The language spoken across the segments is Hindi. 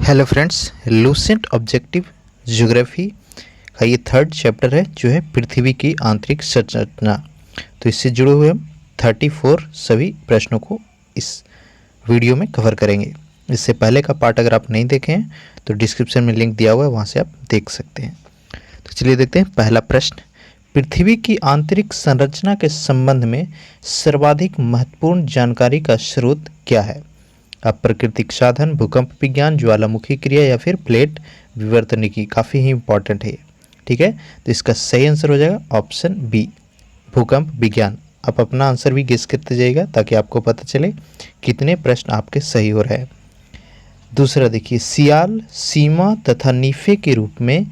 Hello friends, Lucent objective geography का ये थर्ड चैप्टर है जो है पृथ्वी की आंतरिक संरचना। तो इससे जुड़े हुए हम 34 सभी प्रश्नों को इस वीडियो में कवर करेंगे। इससे पहले का पार्ट अगर आप नहीं देखे हैं तो डिस्क्रिप्शन में लिंक दिया हुआ है, वहाँ से आप देख सकते हैं। तो चलिए देखते हैं पहला प्रश्न। पृथ्वी की आंतरिक संरचना के संबंध में सर्वाधिक महत्वपूर्ण जानकारी का स्रोत क्या है? अब प्राकृतिक साधन, भूकंप विज्ञान, ज्वालामुखी क्रिया या फिर प्लेट विवर्तनिकी। काफ़ी ही इंपॉर्टेंट है ये, ठीक है। तो इसका सही आंसर हो जाएगा ऑप्शन बी, भूकंप विज्ञान। आप अपना आंसर भी गेस करते जाइएगा ताकि आपको पता चले कितने प्रश्न आपके सही हो रहे हैं। दूसरा देखिए, सियाल, सीमा तथा नीफे के रूप में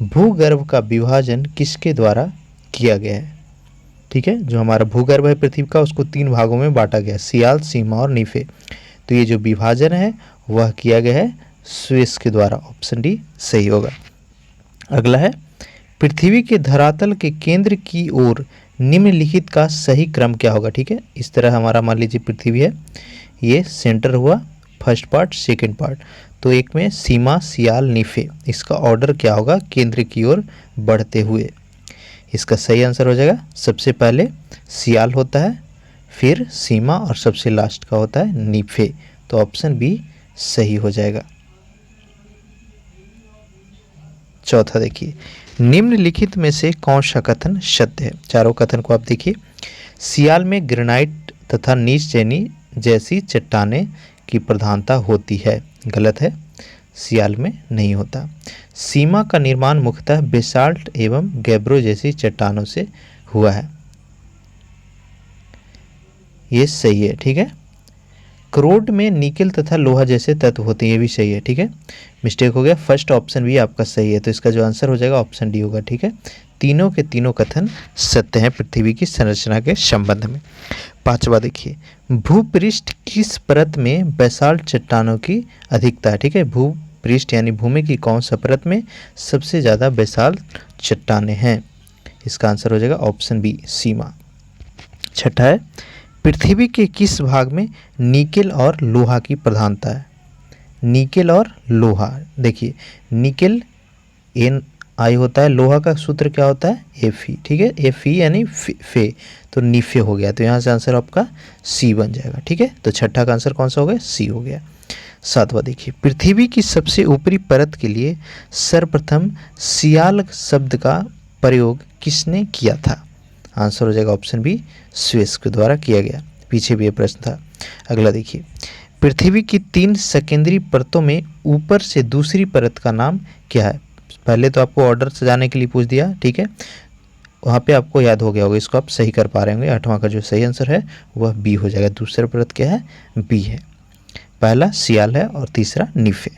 भूगर्भ का विभाजन किसके द्वारा किया गया है? ठीक है, जो हमारा भूगर्भ है पृथ्वी का उसको 3 भागों में बांटा गया है, सियाल, सीमा और नीफे। तो ये जो विभाजन है वह किया गया है स्वेस के द्वारा। ऑप्शन डी सही होगा। अगला है, पृथ्वी के धरातल के केंद्र की ओर निम्नलिखित का सही क्रम क्या होगा? ठीक है, इस तरह हमारा मान लीजिए पृथ्वी है, ये सेंटर हुआ, फर्स्ट पार्ट, सेकंड पार्ट। तो एक में सीमा, सियाल, नीफे, इसका ऑर्डर क्या होगा? केंद्र की ओर बढ़ते हुए। इसका सही आंसर हो जाएगा सबसे पहले सियाल होता है, फिर सीमा और सबसे लास्ट का होता है नीफे। तो ऑप्शन बी सही हो जाएगा। चौथा देखिए, निम्नलिखित में से कौन सा कथन सत्य है? चारों कथन को आप देखिए। सियाल में ग्रेनाइट तथा नीच चैनी जैसी चट्टानें की प्रधानता होती है। गलत है, सियाल में नहीं होता। सीमा का निर्माण मुख्यतः बेसाल्ट एवं गैब्रो जैसी चट्टानों से हुआ है। ये सही है, ठीक है। क्रोड में निकेल तथा लोहा जैसे तत्व होते हैं, ये भी सही है, ठीक है। मिस्टेक हो गया, फर्स्ट ऑप्शन भी आपका सही है। तो इसका जो आंसर हो जाएगा ऑप्शन डी होगा, ठीक है। तीनों के तीनों कथन सत्य हैं पृथ्वी की संरचना के संबंध में। पांचवा देखिए, भूपृष्ठ किस परत में बेसाल्ट चट्टानों की अधिकता है? ठीक है, भूपृष्ठ यानी भूमि की कौन सा परत में सबसे ज़्यादा बेसाल्ट चट्टानें हैं? इसका आंसर हो जाएगा ऑप्शन बी, सीमा। छठा है, पृथ्वी के किस भाग में निकेल और लोहा की प्रधानता है? निकेल और लोहा, देखिए निकेल एन आई होता है, लोहा का सूत्र क्या होता है? एफ ई, ठीक है, एफ ई यानी फे, तो नीफे हो गया। तो यहाँ से आंसर आपका सी बन जाएगा, ठीक है। तो छठा का आंसर कौन सा हो गया? सी हो गया। सातवां देखिए, पृथ्वी की सबसे ऊपरी परत के लिए सर्वप्रथम सियाल शब्द का प्रयोग किसने किया था? आंसर हो जाएगा ऑप्शन बी, स्वेस के द्वारा किया गया। पीछे भी ये प्रश्न था। अगला देखिए, पृथ्वी की 3 सेकेंडरी परतों में ऊपर से दूसरी परत का नाम क्या है? पहले तो आपको ऑर्डर से जाने के लिए पूछ दिया, ठीक है, वहाँ पे आपको याद हो गया होगा, इसको आप सही कर पा रहे होंगे। 8वां का जो सही आंसर है वह बी हो जाएगा। दूसरा परत क्या है? बी है। पहला सियाल है और तीसरा नीफे।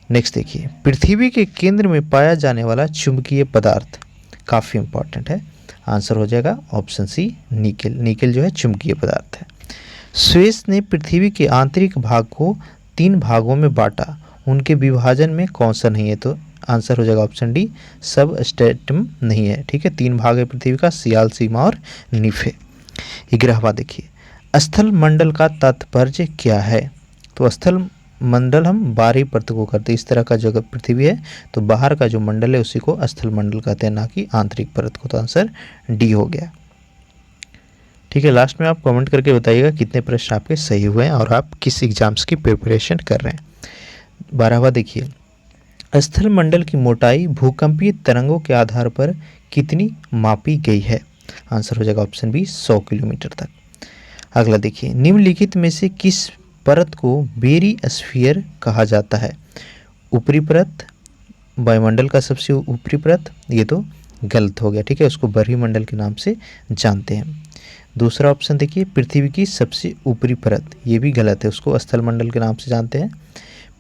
नेक्स्ट देखिए, पृथ्वी के केंद्र में पाया जाने वाला चुंबकीय पदार्थ काफ़ी इंपॉर्टेंट है। आंसर हो जाएगा ऑप्शन सी, निकेल। निकेल जो है चुंबकीय पदार्थ है। स्वेस ने पृथ्वी के आंतरिक भाग को 3 भागों में बांटा, उनके विभाजन में कौन सा नहीं है? तो आंसर हो जाएगा ऑप्शन डी, सब स्टेटम नहीं है, ठीक है। 3 भाग है पृथ्वी का, सियाल, सीमा और नीफे। 11वां देखिए, स्थल मंडल का तात्पर्य क्या है? तो स्थल मंडल हम बाहरी परत को करते हैं। इस तरह का जो पृथ्वी है तो बाहर का जो मंडल है उसी को स्थल मंडल कहते हैं, ना कि आंतरिक परत को। तो आंसर डी हो गया, ठीक है। लास्ट में आप कमेंट करके बताइएगा कितने प्रश्न आपके सही हुए हैं और आप किस एग्जाम्स की प्रिपरेशन कर रहे हैं। 12वां देखिए, स्थल मंडल की मोटाई भूकंपीय तरंगों के आधार पर कितनी मापी गई है? आंसर हो जाएगा ऑप्शन बी, 100 किलोमीटर तक। अगला देखिए, निम्नलिखित में से किस परत को बेरी स्फीयर कहा जाता है? ऊपरी परत, वायुमंडल का सबसे ऊपरी परत, ये तो गलत हो गया, ठीक है, उसको बरही मंडल के नाम से जानते हैं। दूसरा ऑप्शन देखिए, पृथ्वी की सबसे ऊपरी परत, ये भी गलत है, उसको स्थल मंडल के नाम से जानते हैं।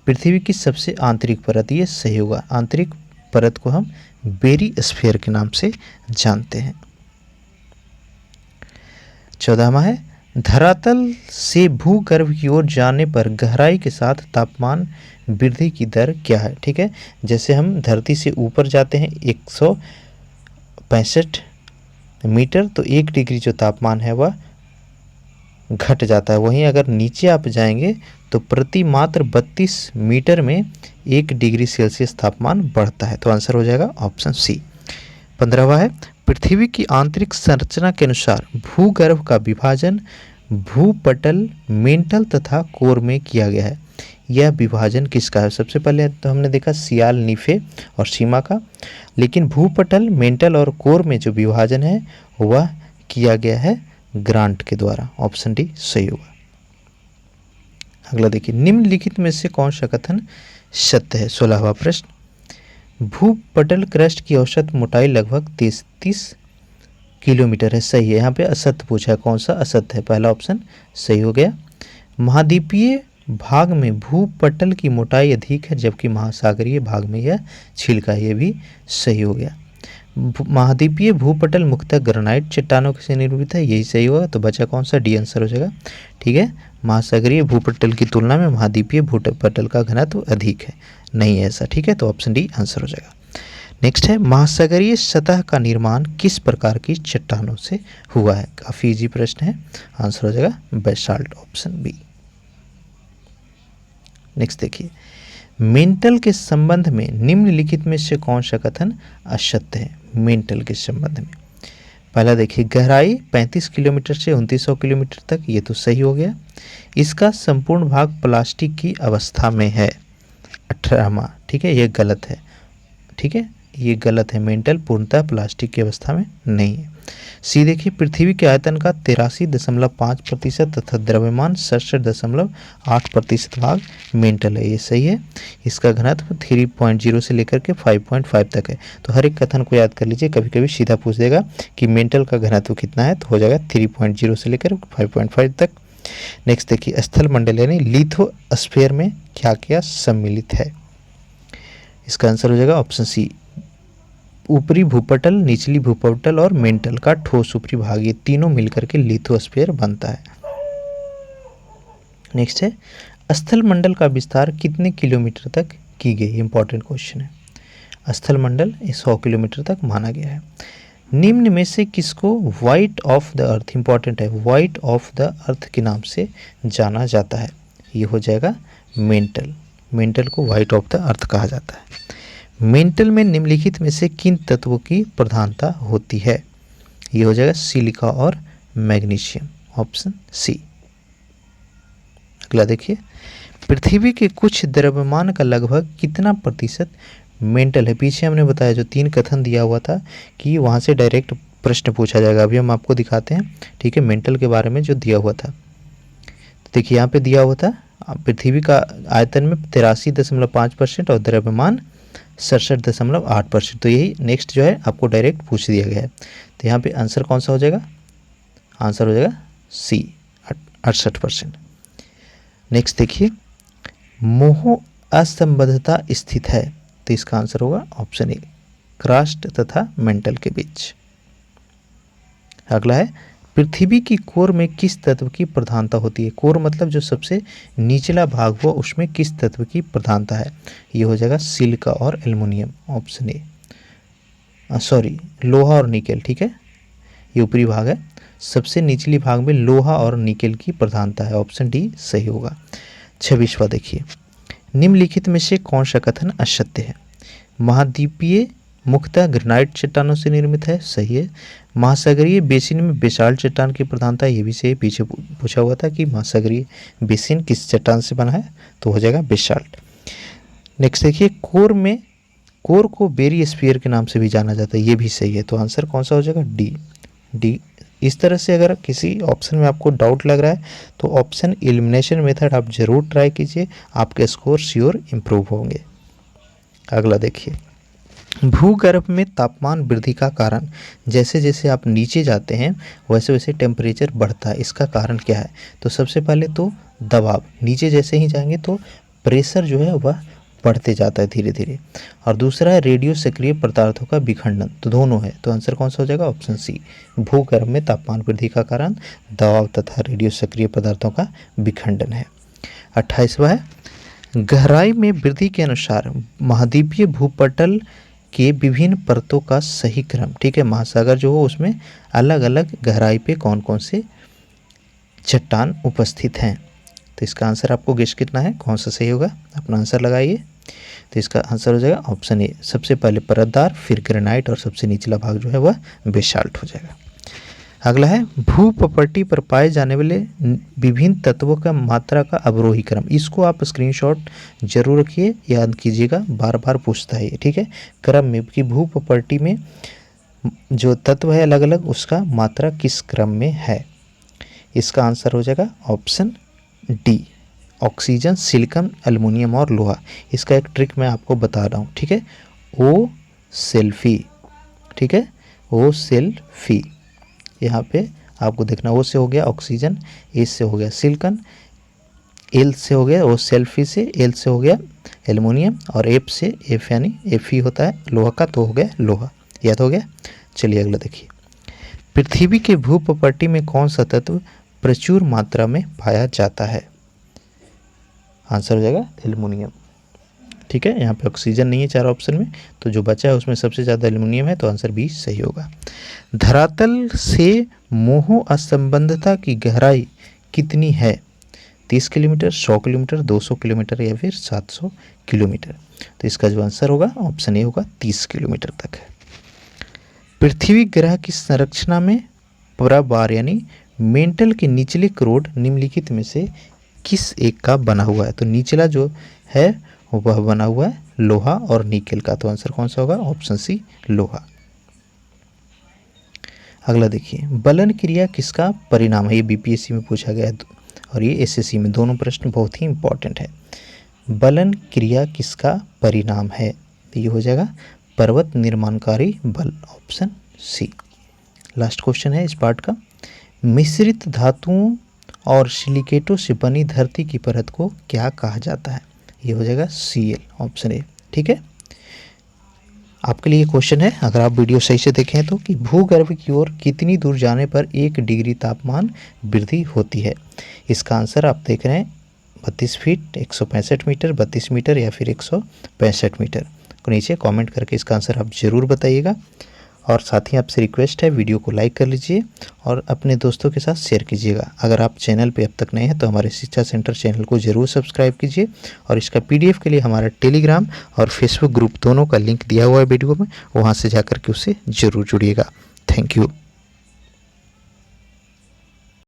पृथ्वी की सबसे आंतरिक परत, ये सही होगा। आंतरिक परत को हम बेरी स्फीयर के नाम से जानते हैं। 14वां है, धरातल से भूगर्भ की ओर जाने पर गहराई के साथ तापमान वृद्धि की दर क्या है? ठीक है, जैसे हम धरती से ऊपर जाते हैं 165 मीटर, तो 1 डिग्री जो तापमान है वह घट जाता है। वहीं अगर नीचे आप जाएंगे तो प्रति मात्र 32 मीटर में 1 डिग्री सेल्सियस तापमान बढ़ता है। तो आंसर हो जाएगा ऑप्शन सी। 15वां है, पृथ्वी की आंतरिक संरचना के अनुसार भूगर्भ का विभाजन भूपटल, मेंटल तथा कोर में किया गया है। यह विभाजन किसका है? सबसे पहले तो हमने देखा सियाल, नीफे और सीमा का, लेकिन भूपटल, मेंटल और कोर में जो विभाजन है वह किया गया है ग्रांट के द्वारा। ऑप्शन डी सही होगा। अगला देखिए, निम्नलिखित में से कौन सा कथन सत्य है? 16वां प्रश्न, भूपटल क्रस्ट की औसत मोटाई लगभग 33 किलोमीटर है। सही है। यहाँ पे असत्य पूछा है, कौन सा असत्य है? पहला ऑप्शन सही हो गया। महाद्वीपीय भाग में भूपटल की मोटाई अधिक है, जबकि महासागरीय भाग में यह छिलका है। ये भी सही हो गया। महाद्वीपीय भूपटल मुख्यतः ग्रेनाइट चट्टानों से निर्मित है। यही सही होगा। तो बचा कौन सा? डी आंसर हो जाएगा। ठीक है, महासागरीय भूपटल की तुलना में महाद्वीपीय भूपटल का घनत्व अधिक है। नहीं है ऐसा। ठीक है, तो ऑप्शन डी आंसर हो जाएगा। नेक्स्ट है, महासागरीय सतह का निर्माण किस प्रकार की चट्टानों से हुआ है? काफी इजी प्रश्न है। आंसर हो जाएगा बेसाल्ट, ऑप्शन बी। नेक्स्ट देखिए, मेंटल के संबंध में निम्नलिखित में से कौन सा कथन असत्य है? मेंटल के संबंध में पहला देखिए, गहराई 35 किलोमीटर से 2900 किलोमीटर तक, ये तो सही हो गया। इसका संपूर्ण भाग प्लास्टिक की अवस्था में है। 18वां, ठीक है, ये गलत है। ठीक है, ये गलत है। मेंटल पूर्णतः प्लास्टिक की अवस्था में नहीं है। सी देखिए, पृथ्वी के आयतन का 83.5% तथा द्रव्यमान 67.8% भाग मेंटल है। ये सही है। इसका घनत्व 3.0 से लेकर के 5.5 तक है। तो हर एक कथन को याद कर लीजिए। कभी कभी सीधा पूछ देगा कि मेंटल का घनत्व कितना है, तो हो जाएगा 3.0 से लेकर 5.5 तक। नेक्स्ट देखिए, स्थल मंडल यानी लिथोस्फीयर में क्या क्या सम्मिलित है? इसका आंसर हो जाएगा ऑप्शन सी, ऊपरी भूपटल, निचली भूपटल और मेंटल का ठोस ऊपरी भाग, ये तीनों मिलकर के लिथोस्फीयर बनता है। नेक्स्ट है, स्थल मंडल का विस्तार कितने किलोमीटर तक की गई? इंपॉर्टेंट क्वेश्चन है। स्थल मंडल 100 किलोमीटर तक माना गया है। निम्न में से किसको white of the earth, important है, व्हाइट ऑफ द अर्थ के नाम से जाना जाता है? ये हो जाएगा मेंटल। मेंटल को व्हाइट ऑफ द अर्थ कहा जाता है। मेंटल में निम्नलिखित में से किन तत्वों की प्रधानता होती है? ये हो जाएगा सिलिका और मैग्नीशियम, ऑप्शन सी। अगला देखिए, पृथ्वी के कुछ द्रव्यमान का लगभग कितना प्रतिशत मेंटल है? पीछे हमने बताया, जो 3 कथन दिया हुआ था कि वहाँ से डायरेक्ट प्रश्न पूछा जाएगा। अभी हम आपको दिखाते हैं, ठीक है, मेंटल के बारे में जो दिया हुआ था। तो देखिए, यहाँ पे दिया हुआ था पृथ्वी का आयतन में 83.5% और द्रव्यमान 67.8%। तो यही नेक्स्ट जो है आपको डायरेक्ट पूछ दिया गया है। तो यहाँ पे आंसर कौन सा हो जाएगा? आंसर हो जाएगा सी, 68%। नेक्स्ट देखिए, मोह असंबद्धता स्थित है, तो इसका आंसर होगा ऑप्शन ए, क्रस्ट तथा मेंटल के बीच। अगला है, पृथ्वी की कोर में किस तत्व की प्रधानता होती है? कोर मतलब जो सबसे निचला भाग हुआ, उसमें किस तत्व की प्रधानता है? ये हो जाएगा सिलिका और एल्युमिनियम, ऑप्शन ए। सॉरी, लोहा और निकेल, ठीक है, ये ऊपरी भाग है। सबसे निचली भाग में लोहा और निकेल की प्रधानता है। ऑप्शन डी सही होगा। 26वां देखिए, निम्नलिखित में से कौन सा कथन असत्य है? महाद्वीपीय मुख्यतः ग्रेनाइट चट्टानों से निर्मित है। सही है। महासागरीय बेसिन में बेसाल्ट चट्टान की प्रधानता, ये भी सही। पीछे पूछा हुआ था कि महासागरीय बेसिन किस चट्टान से बना है, तो हो जाएगा बेसाल्ट। नेक्स्ट देखिए, कोर को बेरी स्फीयर के नाम से भी जाना जाता है। ये भी सही है। तो आंसर कौन सा हो जाएगा? डी। इस तरह से अगर किसी ऑप्शन में आपको डाउट लग रहा है तो ऑप्शन एलिमिनेशन मेथड आप जरूर ट्राई कीजिए, आपके स्कोर श्योर इम्प्रूव होंगे। अगला देखिए, भूगर्भ में तापमान वृद्धि का कारण, जैसे जैसे आप नीचे जाते हैं वैसे वैसे टेम्परेचर बढ़ता है। इसका कारण क्या है? तो सबसे पहले तो दबाव, नीचे जैसे ही जाएंगे तो प्रेशर जो है वह बढ़ते जाता है धीरे धीरे। और दूसरा है रेडियो सक्रिय पदार्थों का विखंडन। तो दोनों है। तो आंसर कौन सा हो जाएगा? ऑप्शन सी, भूगर्भ में तापमान वृद्धि का कारण दबाव तथा रेडियो सक्रिय पदार्थों का विखंडन है। 28वां है, गहराई में वृद्धि के अनुसार महाद्वीपीय भूपटल के विभिन्न परतों का सही क्रम, ठीक है, महासागर जो हो उसमें अलग अलग गहराई पे कौन कौन से चट्टान उपस्थित हैं। तो इसका आंसर आपको गेस कितना है, कौन सा सही होगा, अपना आंसर लगाइए। तो इसका आंसर हो जाएगा ऑप्शन ए, सबसे पहले परतदार, फिर ग्रेनाइट और सबसे निचला भाग जो है वह बेसाल्ट हो जाएगा। अगला है भूप्रपट्टी पर पाए जाने वाले विभिन्न तत्वों का मात्रा का अवरोही क्रम। इसको आप स्क्रीनशॉट जरूर रखिए, याद कीजिएगा, बार बार पूछता है ये, ठीक है, क्रम में कि भूप्रपट्टी में जो तत्व है अलग अलग उसका मात्रा किस क्रम में है। इसका आंसर हो जाएगा option D, oxygen, silicon, aluminium और लोहा। इसका एक ट्रिक मैं आपको बता रहा हूँ, ठीक है, ओ सेल्फी, ठीक है, ओ सेल्फी, यहाँ पे आपको देखना, ओ से हो गया ऑक्सीजन, ए से हो गया सिलिकॉन, एल से हो गया ओ सेल्फी से, एल से हो गया एल्युमिनियम और एफ से, एफ यानी एफ ही होता है लोहा का, तो हो गया लोहा। याद हो गया। चलिए अगला देखिए, पृथ्वी के भूप्रपट्टी में कौन सा तत्व प्रचुर मात्रा में पाया जाता है। आंसर हो जाएगा एल्युमिनियम, ठीक है, यहाँ पे ऑक्सीजन नहीं है चार ऑप्शन में, तो जो बचा है उसमें सबसे ज़्यादा एल्युमिनियम है, तो आंसर बी सही होगा। धरातल से मोह असंबंधता की गहराई कितनी है, 30 किलोमीटर, 100 किलोमीटर, 200 किलोमीटर या फिर 700 किलोमीटर। तो इसका जो आंसर होगा ऑप्शन ए होगा, 30 किलोमीटर तक है। पृथ्वी ग्रह की संरचना में प्रबार यानी मेंटल के निचले करोड़ निम्नलिखित में से किस एक का बना हुआ है। तो निचला जो है वह बना हुआ है लोहा और निकेल का, तो आंसर कौन सा होगा, ऑप्शन सी लोहा। अगला देखिए, बलन क्रिया किसका परिणाम है। ये बीपीएससी में पूछा गया है और ये एसएससी में, दोनों प्रश्न बहुत ही इंपॉर्टेंट है। बलन क्रिया किसका परिणाम है, तो ये हो जाएगा पर्वत निर्माणकारी बल, ऑप्शन सी। लास्ट क्वेश्चन है इस पार्ट का, मिश्रित धातुओं और सिलिकेटों से बनी धरती की परत को क्या कहा जाता है। ये हो जाएगा Cl, ऑप्शन ए, ठीक है। आपके लिए क्वेश्चन है, अगर आप वीडियो सही से देखें तो, कि भूगर्भ की ओर कितनी दूर जाने पर 1 डिग्री तापमान वृद्धि होती है। इसका आंसर आप देख रहे हैं 32 फीट, 165 मीटर, 32 मीटर या फिर 165 मीटर। को नीचे कमेंट करके इसका आंसर आप ज़रूर बताइएगा। और साथ ही आपसे रिक्वेस्ट है, वीडियो को लाइक कर लीजिए और अपने दोस्तों के साथ शेयर कीजिएगा। अगर आप चैनल पे अब तक नए हैं तो हमारे शिक्षा सेंटर चैनल को ज़रूर सब्सक्राइब कीजिए और इसका पीडीएफ के लिए हमारा टेलीग्राम और फेसबुक ग्रुप दोनों का लिंक दिया हुआ है वीडियो में, वहाँ से जाकर के उससे ज़रूर जुड़िएगा। Thank you.